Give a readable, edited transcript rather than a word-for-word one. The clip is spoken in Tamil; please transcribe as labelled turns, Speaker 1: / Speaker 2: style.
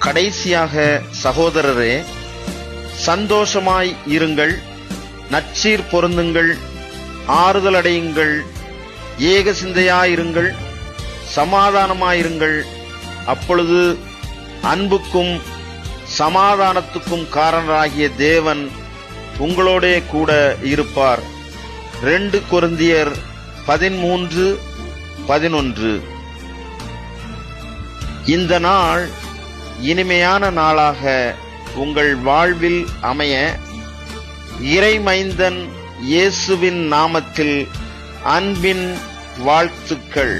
Speaker 1: கடைசியாக சகோதரரே, சந்தோஷமாய் இருங்கள், நற்சீர் பொருந்துங்கள், ஆறுதலடையுங்கள், ஏக சிந்தையாயிருங்கள், சமாதானமாயிருங்கள். அப்பொழுது அன்புக்கும் சமாதானத்துக்கும் காரணராகிய தேவன் உங்களோடே கூட இருப்பார். 2 கொரிந்தியர் 13:11. இந்த நாள் இனிமையான நாளாக உங்கள் வாழ்வில் அமைய இறைமைந்தன் இயேசுவின் நாமத்தில் அன்பின் வாழ்த்துக்கள்.